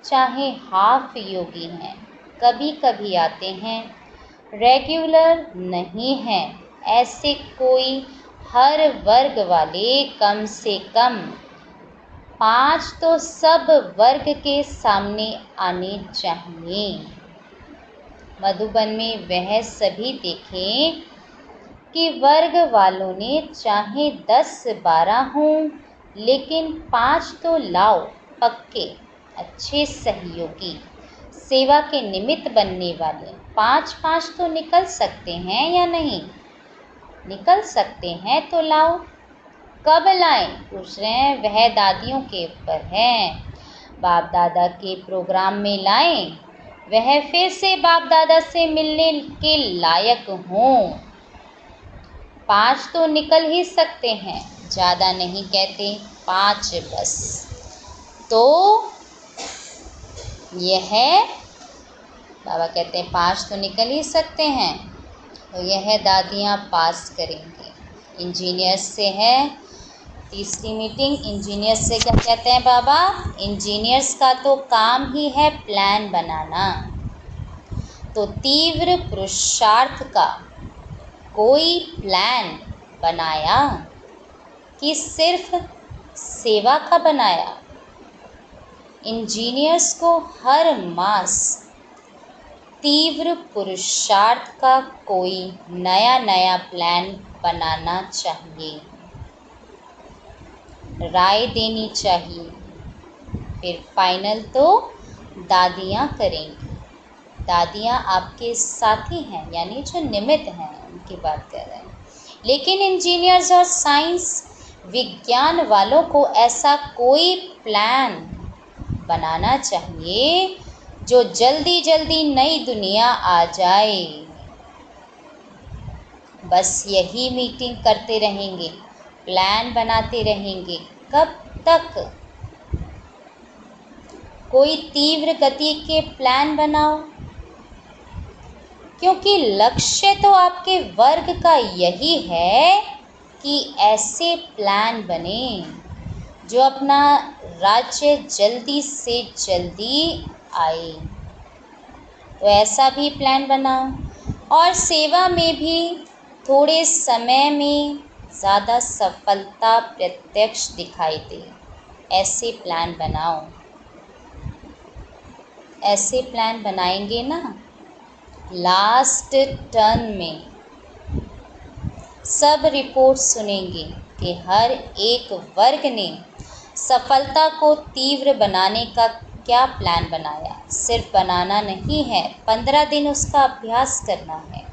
चाहे हाफ योगी हैं, कभी कभी आते हैं, रेगुलर नहीं हैं, ऐसे कोई हर वर्ग वाले कम से कम 5 तो सब वर्ग के सामने आने चाहिए। मधुबन में वह सभी देखें कि वर्ग वालों ने चाहे 10-12 हों, लेकिन 5 तो लाओ, पक्के अच्छे सहयोगी, सेवा के निमित्त बनने वाले 5-5 तो निकल सकते हैं या नहीं? निकल सकते हैं तो लाओ। कब लाएं? पूछ रहे हैं। वह दादियों के ऊपर है। बाप दादा के प्रोग्राम में लाएं, वह फिर से बाप दादा से मिलने के लायक हों। 5 तो निकल ही सकते हैं, ज़्यादा नहीं कहते, 5 बस। तो यह बाबा कहते हैं 5 तो निकल ही सकते हैं, तो यह दादियाँ पास करेंगे। इंजीनियर्स से है तीसरी मीटिंग। इंजीनियर्स से क्या कहते हैं बाबा? इंजीनियर्स का तो काम ही है प्लान बनाना। तो तीव्र पुरुषार्थ का कोई प्लान बनाया कि सिर्फ सेवा का बनाया? इंजीनियर्स को हर मास तीव्र पुरुषार्थ का कोई नया प्लान बनाना चाहिए, राय देनी चाहिए, फिर फाइनल तो दादियाँ करेंगी। दादियाँ आपके साथी हैं, यानी जो निमित्त हैं, उनकी बात कर रहे हैं। लेकिन इंजीनियर्स और साइंस विज्ञान वालों को ऐसा कोई प्लान बनाना चाहिए जो जल्दी जल्दी नई दुनिया आ जाए। बस यही मीटिंग करते रहेंगे, प्लान बनाते रहेंगे। कब तक? कोई तीव्र गति के प्लान बनाओ, क्योंकि लक्ष्य तो आपके वर्ग का यही है कि ऐसे प्लान बने जो अपना राज्य जल्दी से जल्दी आए। तो ऐसा भी प्लान बनाओ, और सेवा में भी थोड़े समय में ज़्यादा सफलता प्रत्यक्ष दिखाई दे, ऐसे प्लान बनाओ। ऐसे प्लान बनाएंगे ना, लास्ट टर्न में सब रिपोर्ट सुनेंगे कि हर एक वर्ग ने सफलता को तीव्र बनाने का क्या प्लान बनाया? सिर्फ बनाना नहीं है, 15 दिन उसका अभ्यास करना है।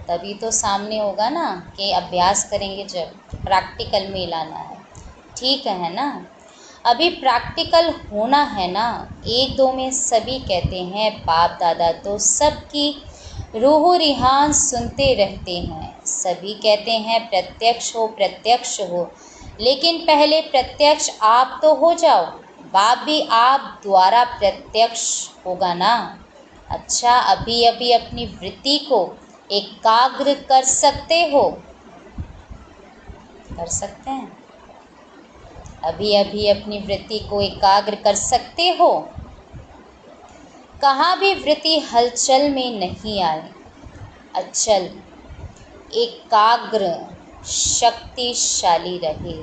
तभी तो सामने होगा ना कि अभ्यास करेंगे जब प्रैक्टिकल में लाना है। ठीक है ना? अभी प्रैक्टिकल होना है ना। 1-2 में सभी कहते हैं, बाप दादा तो सबकी रूह रिहान सुनते रहते हैं। सभी कहते हैं प्रत्यक्ष हो, लेकिन पहले प्रत्यक्ष आप तो हो जाओ। बाप भी आप द्वारा प्रत्यक्ष होगा ना। अच्छा, अभी अभी अपनी वृत्ति को एकाग्र कर सकते हो? कर सकते हैं? अभी अभी अपनी वृत्ति को एकाग्र कर सकते हो? कहाँ भी वृत्ति हलचल में नहीं आए। अचल, एकाग्र, शक्तिशाली रहे।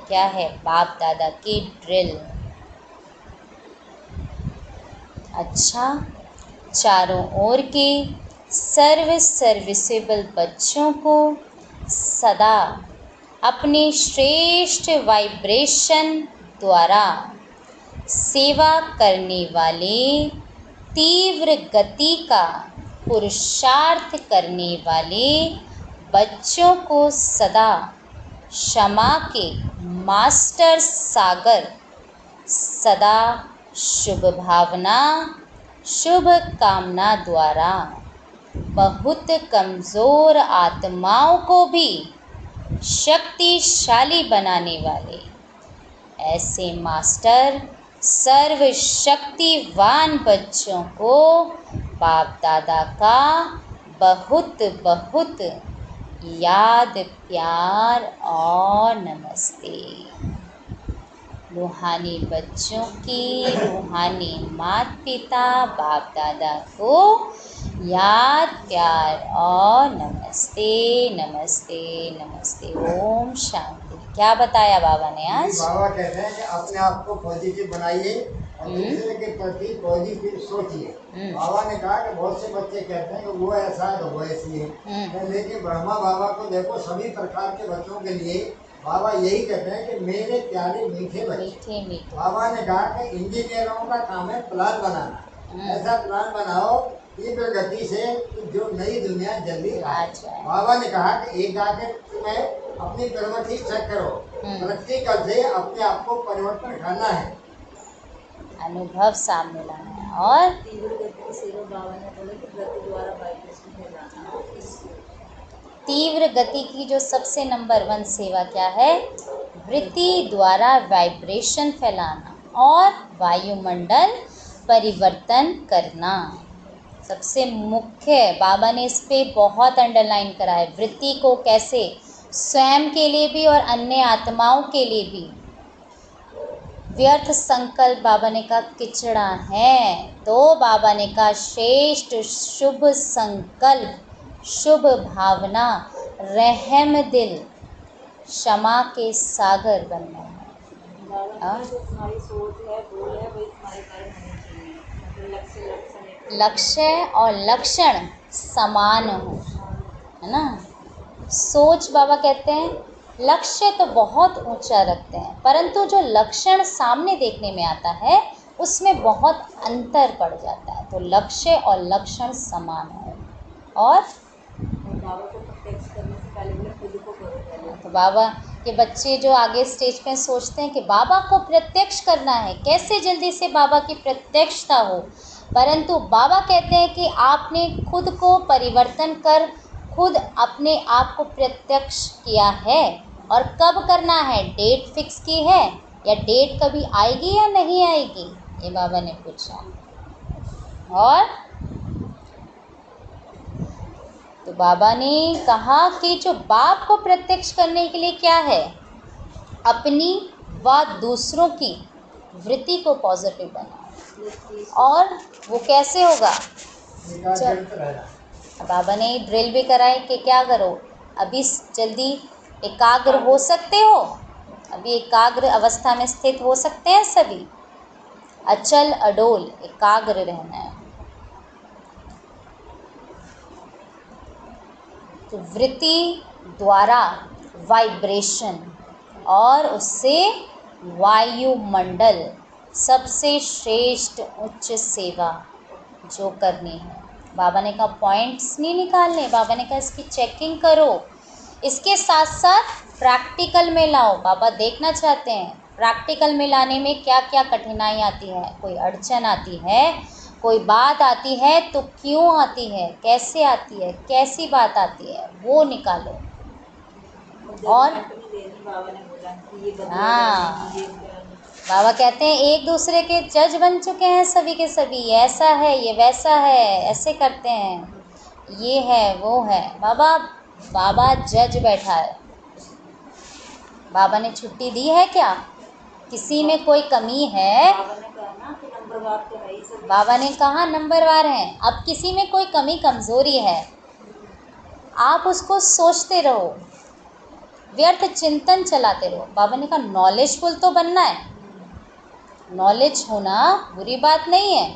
क्या है? बाप दादा की ड्रिल। अच्छा, चारों ओर के सर्विसेबल बच्चों को सदा अपने श्रेष्ठ वाइब्रेशन द्वारा सेवा करने वाले, तीव्र गति का पुरुषार्थ करने वाले बच्चों को सदा क्षमा के मास्टर सागर सदा शुभ भावना, शुभ कामना द्वारा बहुत कमज़ोर आत्माओं को भी शक्तिशाली बनाने वाले ऐसे मास्टर सर्वशक्तिवान बच्चों को बाप दादा का बहुत बहुत याद, प्यार और नमस्ते। रूहानी बच्चों की रूहानी माता पिता बाप दादा को याद, प्यार और नमस्ते नमस्ते नमस्ते। ओम शांति। क्या बताया बाबा ने आज? बाबा कहते हैं कि अपने आप को पॉजिटिव बनाइए और दूसरे के प्रति पॉजिटिव सोचिए। बाबा ने कहा कि बहुत से बच्चे कहते हैं कि वो ऐसा है तो वो ऐसी है, लेकिन ब्रह्मा बाबा को देखो, सभी प्रकार के बच्चों के लिए बाबा यही कहते हैं कि मेरे प्यारे मीठे बच्चे। बाबा ने कहा कि इंजीनियरों का काम है प्लान बनाना। ऐसा प्लान बनाओ तीव्र गति से जो नई दुनिया जल्दी आ जाए। बाबा ने कहा कि एक आके तुम्हें अपनी प्रवृत्ति चेक करो, प्रैक्टिकल से अपने आप को परिवर्तन करना है, अनुभव सामने लाना है। और तीव्र गति से बाबा ने बोला कि वृत्ति द्वारा वाइब्रेशन फैलाना। तीव्र गति की जो सबसे नंबर 1 सेवा क्या है? वृत्ति द्वारा वाइब्रेशन फैलाना और वायुमंडल परिवर्तन करना सबसे मुख्य है। बाबा ने इस पे बहुत अंडरलाइन करा है। वृत्ति को कैसे स्वयं के लिए भी और अन्य आत्माओं के लिए भी। व्यर्थ संकल्प बाबा ने कहा किचड़ा है, तो बाबा ने कहा श्रेष्ठ शुभ संकल्प, शुभ भावना, रहम दिल, क्षमा के सागर बनना है। तुम्हारी सोच है, बोल है, वही तुम्हारे कर्म होने चाहिए। लक्ष्य और लक्षण समान हो, है ना। सोच बाबा कहते हैं लक्ष्य तो बहुत ऊंचा रखते हैं, परंतु जो लक्षण सामने देखने में आता है उसमें बहुत अंतर पड़ जाता है। तो लक्ष्य और लक्षण समान हो। और बाबा को प्रत्यक्ष करने से पहले बोले खुद को करो पहले। तो बाबा के बच्चे जो आगे स्टेज पे सोचते हैं कि बाबा को प्रत्यक्ष करना है, कैसे जल्दी से बाबा की प्रत्यक्षता हो, परंतु बाबा कहते हैं कि आपने खुद को परिवर्तन कर खुद अपने आप को प्रत्यक्ष किया है। और कब करना है? डेट फिक्स की है या डेट कभी आएगी या नहीं आएगी, ये बाबा ने पूछा। और तो बाबा ने कहा कि जो बाप को प्रत्यक्ष करने के लिए क्या है? अपनी व दूसरों की वृत्ति को पॉजिटिव बनाओ। और वो कैसे होगा? बाबा ने ड्रिल भी कराई कि क्या करो, अभी जल्दी एकाग्र हो सकते हो, अभी एकाग्र अवस्था में स्थित हो सकते हैं सभी। अचल अडोल एकाग्र रहना है। तो वृत्ति द्वारा वाइब्रेशन, और उससे वायुमंडल सबसे श्रेष्ठ उच्च सेवा जो करनी है। बाबा ने कहा पॉइंट्स नहीं निकालने, बाबा ने कहा इसकी चेकिंग करो, इसके साथ साथ प्रैक्टिकल में लाओ। बाबा देखना चाहते हैं प्रैक्टिकल में लाने में क्या क्या कठिनाई आती है, कोई अड़चन आती है, कोई बात आती है तो क्यों आती है, कैसे आती है, कैसी बात आती है, वो निकालो। और हाँ, बाबा कहते हैं एक दूसरे के जज बन चुके हैं सभी के सभी, ऐसा है ये वैसा है, ऐसे करते हैं, ये है वो है। बाबा जज बैठा है। बाबा ने छुट्टी दी है क्या? किसी में कोई कमी है? बाबा ने कहा नंबरवार हैं। अब किसी में कोई कमी कमज़ोरी है, आप उसको सोचते रहो, व्यर्थ चिंतन चलाते रहो। बाबा ने कहा नॉलेजफुल तो बनना है, नॉलेज होना बुरी बात नहीं है।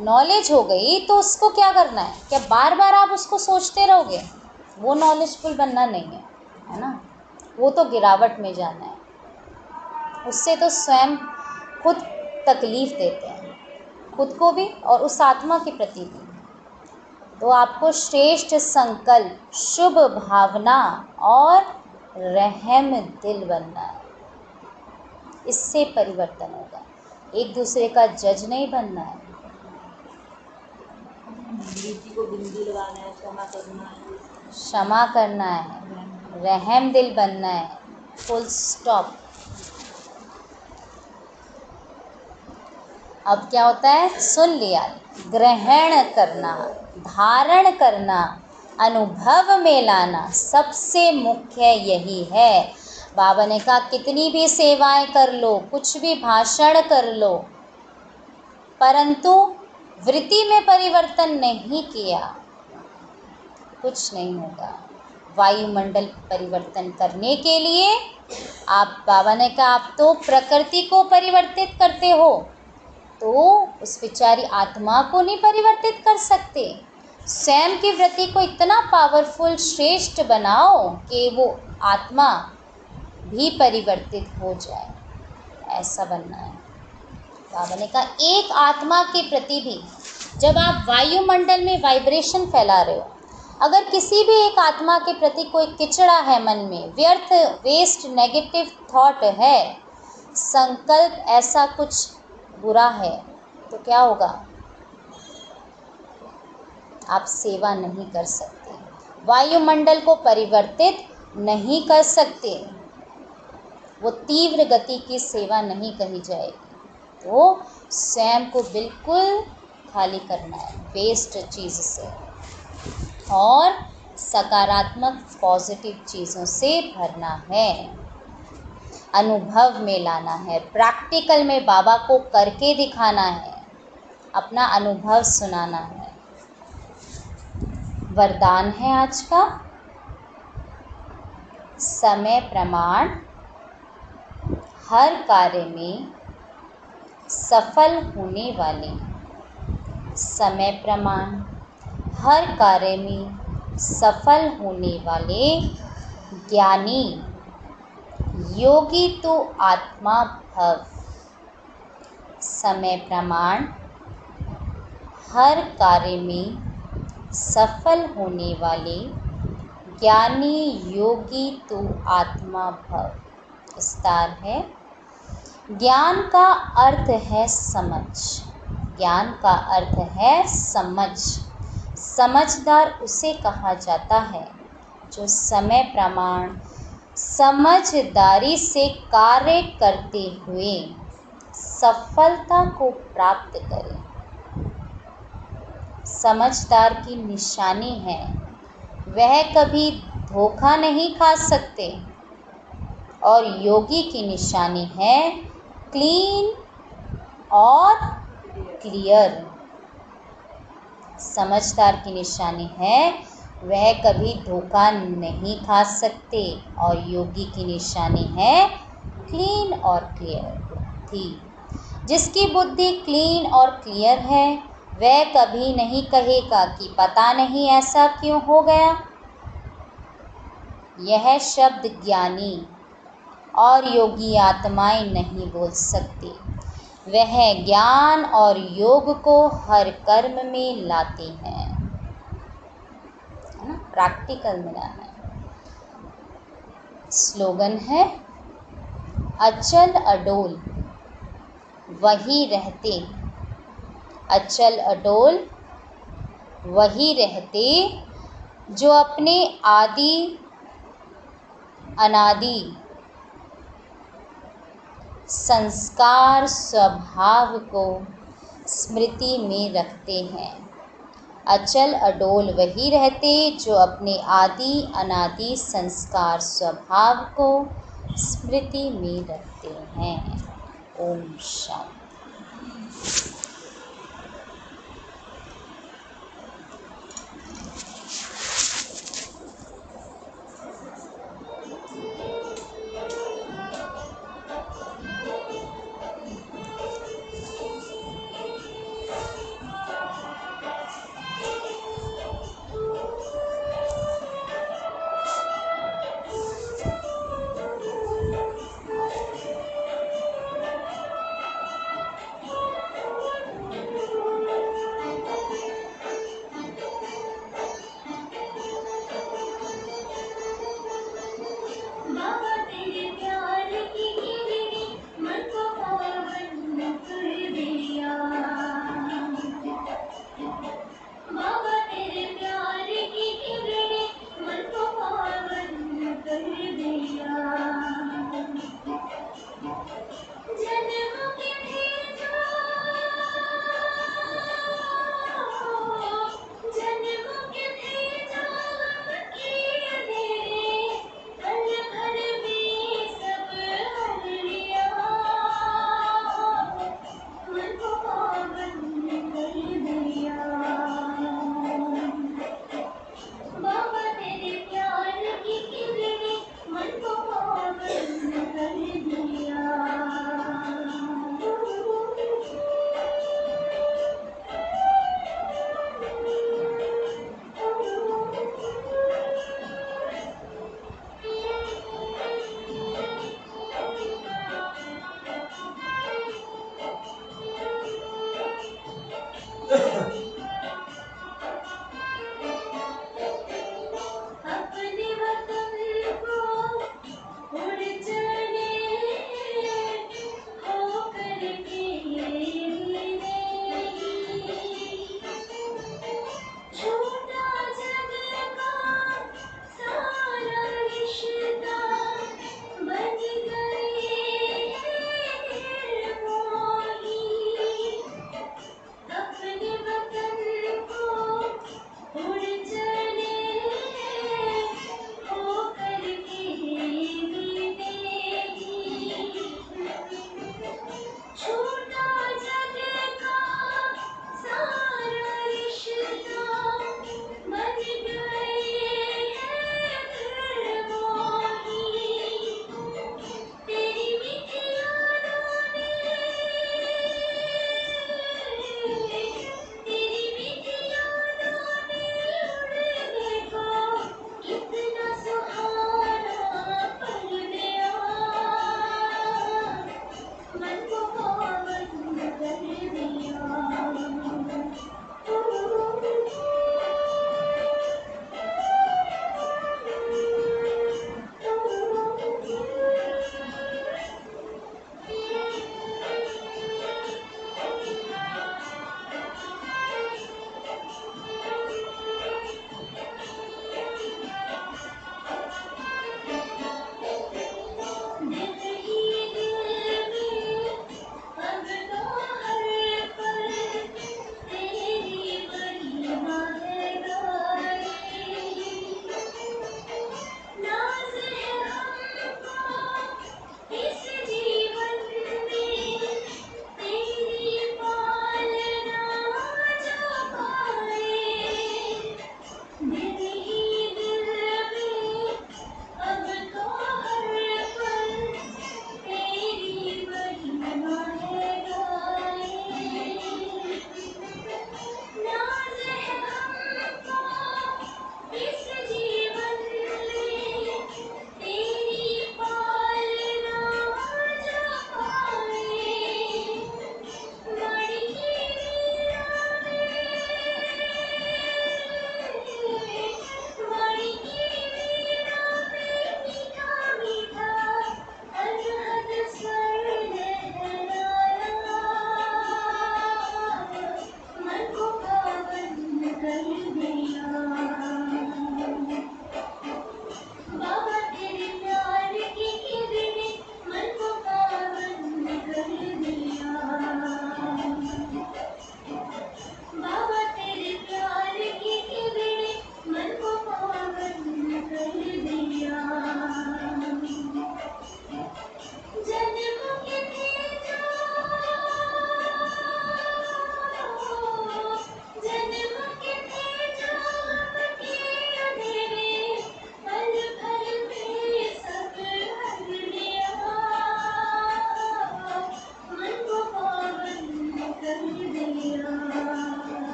नॉलेज हो गई तो उसको क्या करना है? क्या बार बार आप उसको सोचते रहोगे? वो नॉलेजफुल बनना नहीं है ना, वो तो गिरावट में जाना है। उससे तो स्वयं खुद तकलीफ़ देते हैं, खुद को भी और उस आत्मा के प्रति भी। तो आपको श्रेष्ठ संकल्प, शुभ भावना और रहम दिल बनना है, इससे परिवर्तन होगा। एक दूसरे का जज नहीं बनना है। को बिंदी लगाना है, क्षमा करना है, रहम दिल बनना है, फुल स्टॉप। अब क्या होता है? सुन लिया, ग्रहण करना, धारण करना, अनुभव में लाना, सबसे मुख्य यही है। बाबा ने कहा कितनी भी सेवाएं कर लो, कुछ भी भाषण कर लो, परंतु वृत्ति में परिवर्तन नहीं किया, कुछ नहीं होगा। वायुमंडल परिवर्तन करने के लिए बाबा ने कहा आप तो प्रकृति को परिवर्तित करते हो, तो उस बेचारी आत्मा को नहीं परिवर्तित कर सकते। स्वयं की वृत्ति को इतना पावरफुल श्रेष्ठ बनाओ कि वो आत्मा भी परिवर्तित हो जाए, ऐसा बनना है। बाबा ने कहा एक आत्मा के प्रति भी जब आप वायुमंडल में वाइब्रेशन फैला रहे हो, अगर किसी भी एक आत्मा के प्रति कोई किचड़ा है मन में, व्यर्थ वेस्ट नेगेटिव थॉट है, संकल्प ऐसा कुछ बुरा है, तो क्या होगा? आप सेवा नहीं कर सकते, वायुमंडल को परिवर्तित नहीं कर सकते, वो तीव्र गति की सेवा नहीं कही जाएगी। तो स्वयं को बिल्कुल खाली करना है वेस्ट चीज़ से और सकारात्मक पॉजिटिव चीज़ों से भरना है, अनुभव में लाना है, प्रैक्टिकल में बाबा को करके दिखाना है, अपना अनुभव सुनाना है। वरदान है आज का, समय प्रमाण, हर कार्य में सफल होने वाले, समय प्रमाण, हर कार्य में सफल होने वाले ज्ञानी योगी तो आत्मा भव। समय प्रमाण, हर कार्य में सफल होने वाले ज्ञानी योगी तो आत्मा भव। विस्तार है, ज्ञान का अर्थ है समझ, ज्ञान का अर्थ है समझ। समझदार उसे कहा जाता है जो समय प्रमाण समझदारी से कार्य करते हुए सफलता को प्राप्त करे। समझदार की निशानी है वह कभी धोखा नहीं खा सकते, और योगी की निशानी है क्लीन और क्लियर। समझदार की निशानी है वह कभी धोखा नहीं खा सकते, और योगी की निशानी है क्लीन और क्लियर थी। जिसकी बुद्धि क्लीन और क्लियर है वह कभी नहीं कहेगा कि पता नहीं ऐसा क्यों हो गया। यह शब्द ज्ञानी और योगी आत्माएं नहीं बोल सकती। वह ज्ञान और योग को हर कर्म में लाते हैं, है ना, प्रैक्टिकल मिला है। स्लोगन है अचल अडोल वही रहते, अचल अडोल वही रहते जो अपने आदि अनादि संस्कार स्वभाव को स्मृति में रखते हैं। अचल अडोल वही रहते जो अपने आदि अनादि संस्कार स्वभाव को स्मृति में रखते हैं। ओम शांति।